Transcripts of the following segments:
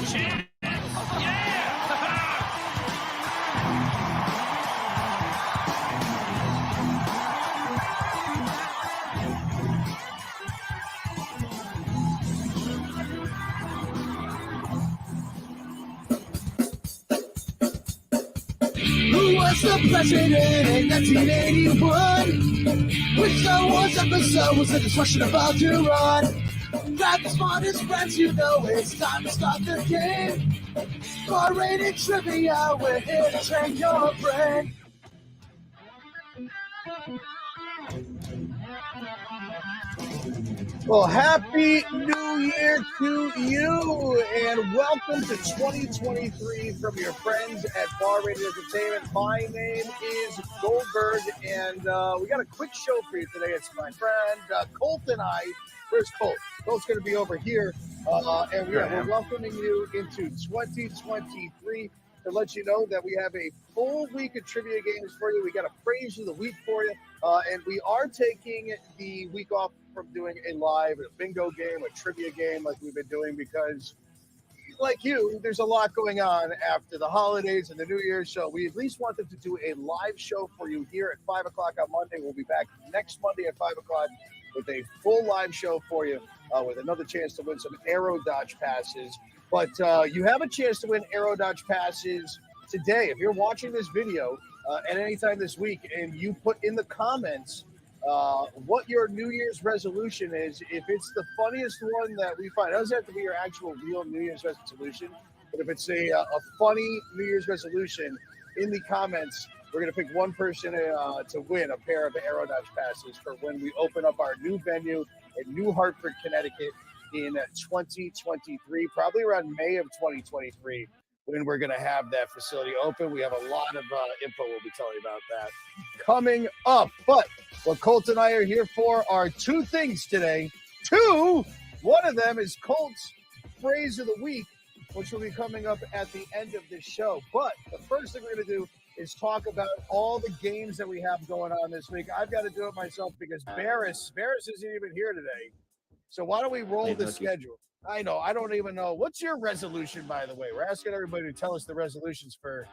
chance. Yeah! Who was the president in 1981? Which Star Wars episode was the discussion about to run? Grab the smartest friends, you know it's time to start the game. R-rated trivia, we're here to train your brain. Well, happy New Year to you, and welcome to 2023 from your friends at Bar Rated Entertainment. My name is Goldberg, and we got a quick show for you today. It's my friend Colt and I. Where's Colt? Colt's going to be over here, and we're welcoming you into 2023 to let you know that we have a full week of trivia games for you. We got a phrase of the week for you, and we are taking the week off from doing a live bingo game, a trivia game like we've been doing because, like you, there's a lot going on after the holidays and the New Year's. So we at least wanted to do a live show for you here at 5 o'clock on Monday. We'll be back next Monday at 5 o'clock with a full live show for you with another chance to win some Aero Dodge passes. But you have a chance to win Aero Dodge passes today. If you're watching this video at any time this week and you put in the comments what your New Year's resolution is, if it's the funniest one that we find, it doesn't have to be your actual real New Year's resolution, but if it's a funny New Year's resolution in the comments, we're going to pick one person to win a pair of Aero Dodge passes for when we open up our new venue in New Hartford, Connecticut in 2023, probably around May of 2023. When we're going to have that facility open. We have a lot of info we'll be telling you about that coming up. But what Colt and I are here for are two things today. One of them is Colt's phrase of the week, which will be coming up at the end of this show. But the first thing we're going to do is talk about all the games that we have going on this week. I've got to do it myself because Barris isn't even here today. So why don't we roll the schedule? I know. I don't even know. What's your resolution, by the way? We're asking everybody to tell us the resolutions for.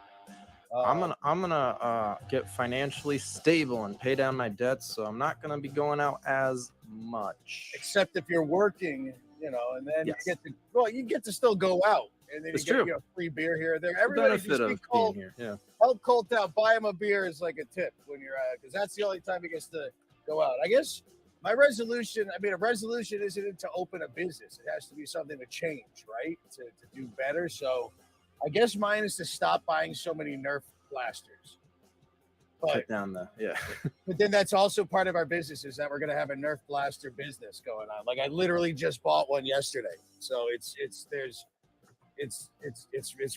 I'm gonna get financially stable and pay down my debts, so I'm not gonna be going out as much. Except if you're working, and then you get to still go out, and then you get free beer here or there. Everybody just be Colt. Yeah. Help Colt out. Buy him a beer is like a tip when you're out, because that's the only time he gets to go out. I guess. My resolution, a resolution isn't to open a business. It has to be something to change, right? To do better. So I guess mine is to stop buying so many Nerf blasters. Cut down But then that's also part of our business is that we're going to have a Nerf blaster business going on. Like I literally just bought one yesterday. So it's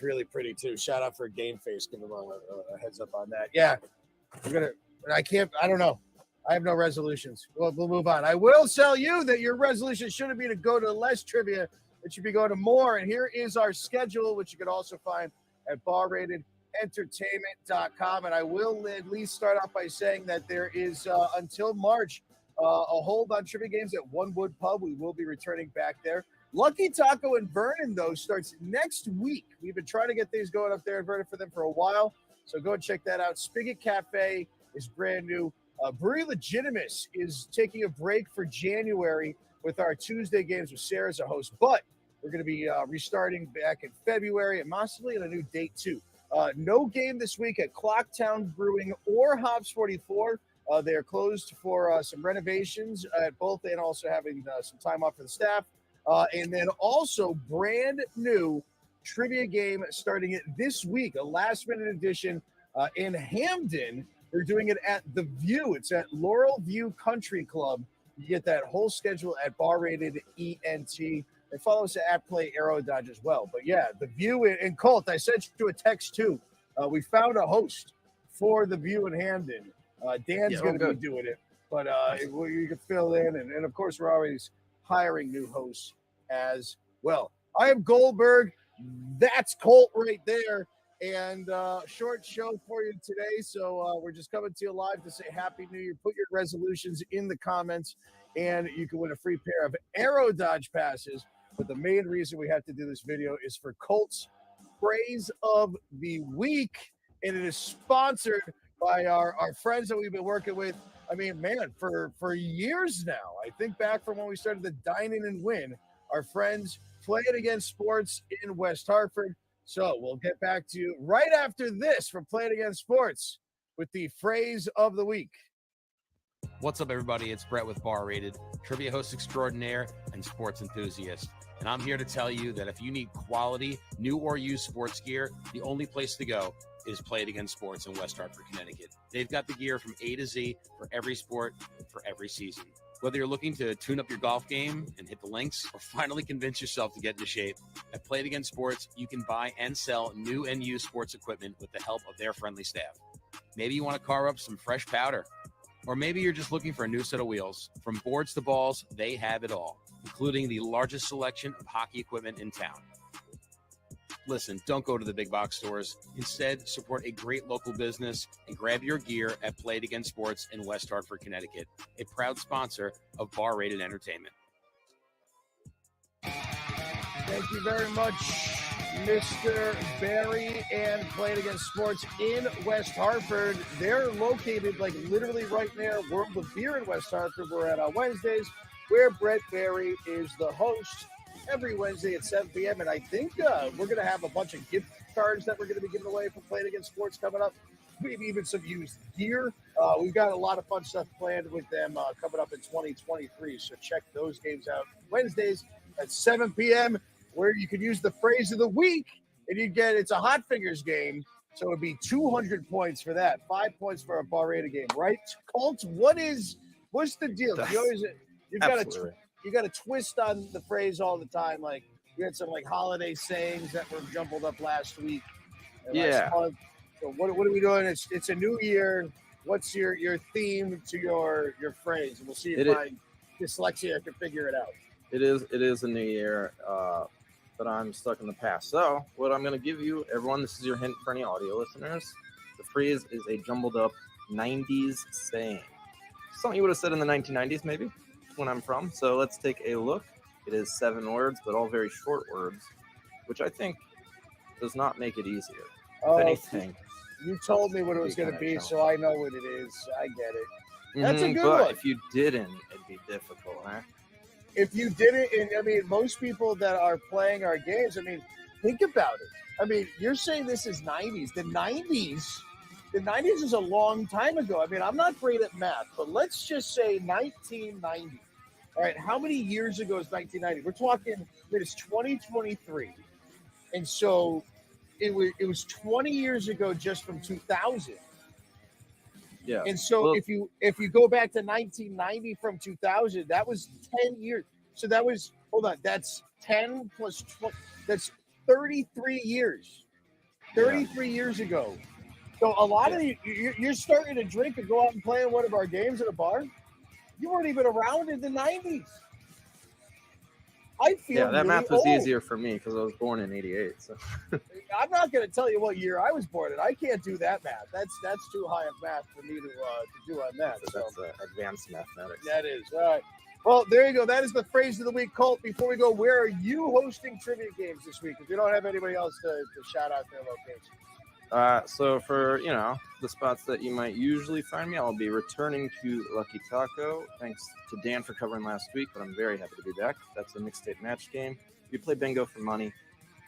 really pretty too. Shout out for Game Face. Give them a heads up on that. Yeah. I don't know. I have no resolutions. We'll move on. I will tell you that your resolution shouldn't be to go to less trivia. It should be going to more. And here is our schedule, which you can also find at barratedentertainment.com. And I will at least start off by saying that there is, until March, a hold on trivia games at One Wood Pub. We will be returning back there. Lucky Taco in Vernon, though, starts next week. We've been trying to get things going up there in Vernon for them for a while. So go and check that out. Spigot Cafe is brand new. Brewery Legitimus is taking a break for January with our Tuesday games with Sarah as a host, but we're going to be restarting back in February and possibly at a new date too. No game this week at Clocktown Brewing or Hops 44. They are closed for some renovations at both and also having some time off for the staff. And then also brand new trivia game starting this week, a last minute edition in Hamden. They're doing it at The View. It's at Laurel View Country Club. You get that whole schedule at Bar Rated ENT. And follow us at Play Aero Dodge as well. But yeah, The View and Colt, I sent you a text too. We found a host for The View in Hamden. Dan's going to be doing it, but you can fill in. And of course, we're always hiring new hosts as well. I am Goldberg. That's Colt right there. And short show for you today. So we're just coming to you live to say Happy New Year. Put your resolutions in the comments, and you can win a free pair of Aero Dodge passes But the main reason we have to do this video is for Colts Phrase of the Week, and it is sponsored by our friends that we've been working with. I mean, man, for years now. I think back from when we started the Dine In and Win, our friends Play It Again Sports in West Hartford. So we'll get back to you right after this from Play It Again Sports with the Phrase of the Week. What's up, everybody? It's Brett with Bar Rated, trivia host extraordinaire and sports enthusiast. And I'm here to tell you that if you need quality, new or used sports gear, the only place to go is Play It Again Sports in West Hartford, Connecticut. They've got the gear from A to Z for every sport, for every season. Whether you're looking to tune up your golf game and hit the links or finally convince yourself to get into shape, at Play It Again Sports, you can buy and sell new and used sports equipment with the help of their friendly staff. Maybe you want to carve up some fresh powder, or maybe you're just looking for a new set of wheels. From boards to balls, they have it all, including the largest selection of hockey equipment in town. Listen, don't go to the big box stores. Instead, support a great local business and grab your gear at Play It Again Sports in West Hartford, Connecticut, a proud sponsor of Bar Rated Entertainment. Thank you very much, Mr. Barry and Play It Again Sports in West Hartford. They're located like literally right near World of Beer in West Hartford. We're at on Wednesdays, where Brett Barry is the host every Wednesday at 7 p.m. And I think we're going to have a bunch of gift cards that we're going to be giving away from Play It Again Sports coming up. Maybe even some used gear. We've got a lot of fun stuff planned with them coming up in 2023. So check those games out Wednesdays at 7 p.m. where you can use the Phrase of the Week, and it's a Hot Fingers game, so it'd be 200 points for that, 5 points for a Bar Rated game, right? Colts, what's the deal? You got a twist on the phrase all the time. Like you had some like holiday sayings that were jumbled up last week. Yeah. So what are we doing? It's a new year. What's your theme to your phrase? And we'll see if my dyslexia can figure it out. It is a new year, but I'm stuck in the past. So what I'm going to give you, everyone, this is your hint for any audio listeners. The phrase is a jumbled up 90s saying. Something you would have said in the 1990s, maybe, when I'm from. So let's take a look. It is 7 words, but all very short words, which I think does not make it easier. If anything. You told me what it was going to be, so I know what it is. I get it. That's a good but one. If you didn't, it'd be difficult, huh? If you didn't, and I mean, most people that are playing our games, I mean, think about it. I mean, you're saying this is 90s. The 90s is a long time ago. I mean, I'm not great at math, but let's just say 1990. All right, how many years ago is 1990? We're talking, it's 2023. And so it was 20 years ago just from 2000. Yeah. And so if you go back to 1990 from 2000, that was 10 years. So that was, that's 10 plus 20, that's 33 years. 33 years ago. So a lot of you're starting to drink and go out and play in one of our games at a bar. You weren't even around in the 90s. I feel that really math was old. easier for me because I was born in '88. So I'm not going to tell you what year I was born in. I can't do that math. That's too high of math for me to do on that. that's advanced mathematics. That is. All right. Well, there you go. That is the phrase of the week, Colt. Before we go, where are you hosting trivia games this week? If you don't have anybody else to shout out their location. So for, the spots that you might usually find me, I'll be returning to Lucky Taco. Thanks to Dan for covering last week, but I'm very happy to be back. That's a mixtape match game. We play bingo for money.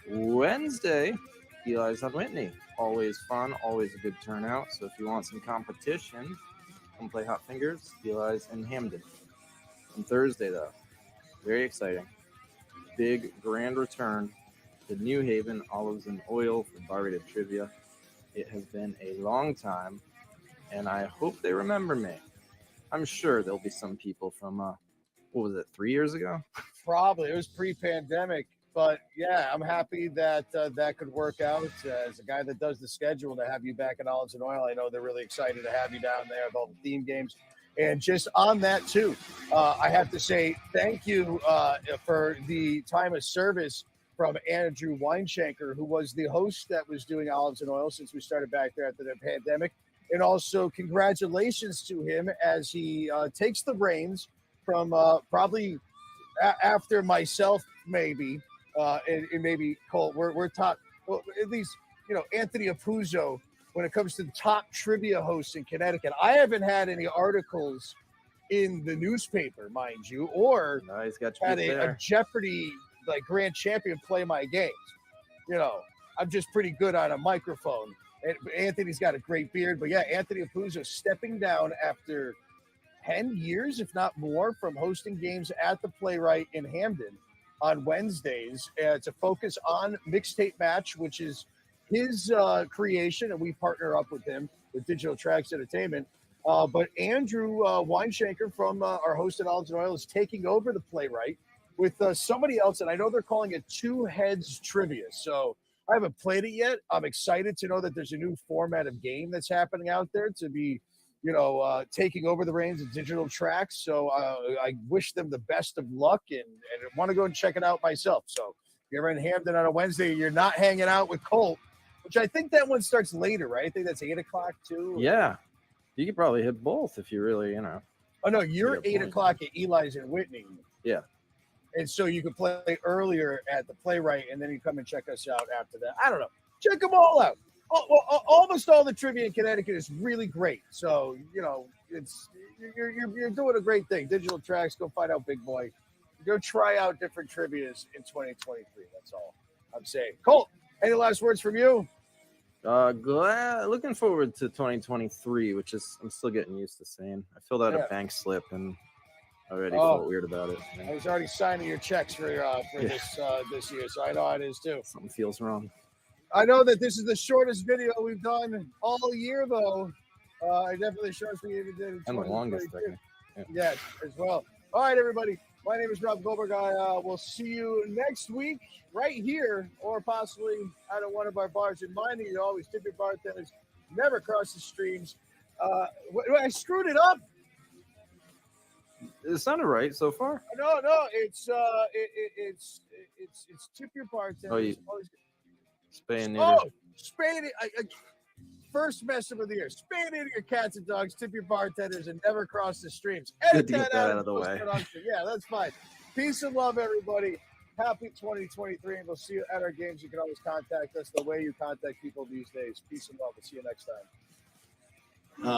Wednesday, Eli's on Whitney. Always fun, always a good turnout. So if you want some competition, come play Hot Fingers. Eli's in Hamden. On Thursday, though, very exciting. Big grand return to New Haven, Olives and Oil for Bar Rated Trivia. It has been a long time, and I hope they remember me. I'm sure there'll be some people from, 3 years ago? Probably. It was pre-pandemic. But, yeah, I'm happy that that could work out. As a guy that does the schedule, to have you back in Olives and Oil, I know they're really excited to have you down there with all the theme games. And just on that, too, I have to say thank you for the time of service from Andrew Weinshanker, who was the host that was doing Olives and Oil since we started back there after the pandemic. And also congratulations to him as he takes the reins from probably after myself maybe, and maybe Colt, we're top. Well, at least Anthony Apuzzo when it comes to the top trivia hosts in Connecticut. I haven't had any articles in the newspaper, mind you, or He's got had a Jeopardy like grand champion play my games. I'm just pretty good on a microphone. And Anthony's got a great beard, but yeah, Anthony Apuzzo stepping down after 10 years, if not more, from hosting games at the Playwright in Hamden on Wednesdays to focus on Mixtape Match, which is his creation, and we partner up with him with Digital Tracks Entertainment. But Andrew Weinshanker from our host at Olives and Oil is taking over the Playwright with somebody else, and I know they're calling it Two Heads Trivia. So I haven't played it yet. I'm excited to know that there's a new format of game that's happening out there to be, taking over the reins of Digital Tracks. So I wish them the best of luck and want to go and check it out myself. So if you're in Hamden on a Wednesday, you're not hanging out with Colt, which I think that one starts later, right? I think that's 8 o'clock too. Yeah. You could probably hit both if you really, Oh, no, you're 8 o'clock at Eli's in Whitney. Yeah. And so you can play earlier at the Playwright, and then you come and check us out after that. I don't know. Check them all out. Almost all the trivia in Connecticut is really great. So, it's you're doing a great thing. Digital Tracks, go find out Big Boy. Go try out different trivias in 2023. That's all I'm saying. Colt, any last words from you? Looking forward to 2023, which is I'm still getting used to saying. I filled out a bank slip and already felt weird about it. I was already signing your checks for this year, so I know how it is too. Something feels wrong. I know that this is the shortest video we've done all year, though. Definitely the shortest we even did. And the longest, I think. Yeah, as well. All right, everybody. My name is Rob Goldberg. I will see you next week right here, or possibly out of one of our bars in Miami. You always tip your bartenders. Never cross the streams. I screwed it up. It sounded right so far. No, it's tip your bartenders. Spay and neuter. Spay it. First mess up of the year. Spay and neuter your cats and dogs, tip your bartenders, and never cross the streams. Good to get that out of the way. Yeah, that's fine. Peace and love, everybody. Happy 2023, and we'll see you at our games. You can always contact us the way you contact people these days. Peace and love. We'll see you next time.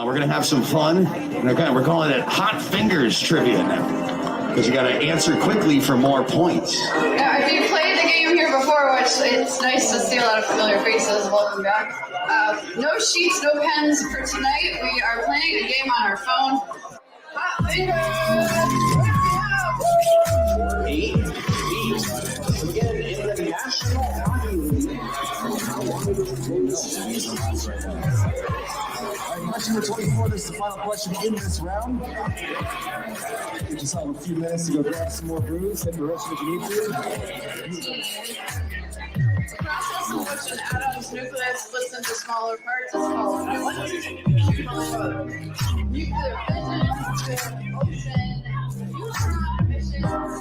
We're going to have some fun. We're calling it Hot Fingers Trivia now because you got to answer quickly for more points. Yeah, if you played the game here before, which it's nice to see a lot of familiar faces, welcome back. No sheets, no pens for tonight. We are playing a game on our phone. Hot Fingers! 8 feet. Again, in the National Hockey League. Question number 24, this is the final question in this round. You just have a few minutes to go grab some more brews, hit the rest if you need to. The process in which an atom's nucleus splits into smaller parts is called nuclear fission, nuclear fusion, neutron fission.